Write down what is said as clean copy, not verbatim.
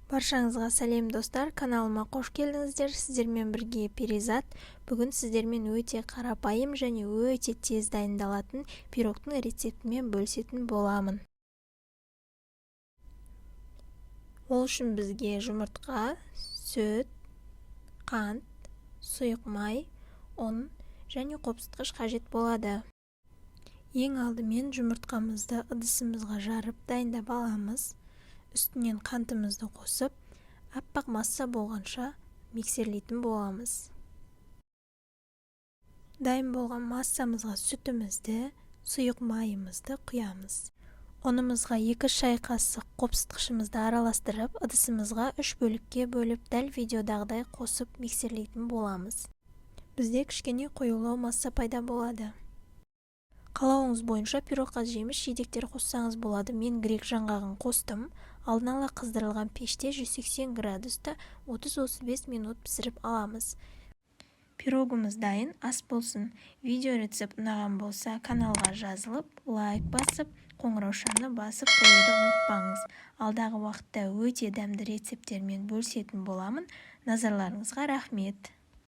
Баршаңызға сәлем достар, каналыма қош келдіңіздер. Сіздермен бірге Перизат. Бүгін сіздермен өте қарапайым және өте тез дайындалатын пирогтың рецептімен бөлісетін боламын. Ол үшін бізге жұмыртқа, сүт, қант, сұйық май, ұн және қопсытқыш қажет болады. Ең алдымен жұмыртқамызды ыдысымызға жарып дайындап аламыз. Үстінен қантымызды қосып, аппақ масса болғанша миксерлейтін боламыз. Дайын болған массамызға сүтімізді, сұйық майымызды құямыз. Ұнымызға 2 шай қасық қопсытқышымызды араластырып, ыдысымызға 3 бөлікке бөліп, дәл видеодағыдай қосып миксерлейтін боламыз. Бізде кішкене қоюлау масса пайда болады. Қалауыңыз бойынша пирогқа жеміс жидектер қоссаңыз болады. Мен грек жаңғағын қостым. Алдын ала қыздырылған пеште 180 градуста 30-35 минут пісіріп аламыз. Пирогымыз дайын, ас болсын. Видео рецепт ұнаған болса, каналға жазылып, лайк басып, қоңыраушаны басып қоюды ұмытпаңыз. Алдағы уақытта өте дәмді рецепттермен бөлісетін боламын. Назарларыңызға рахмет.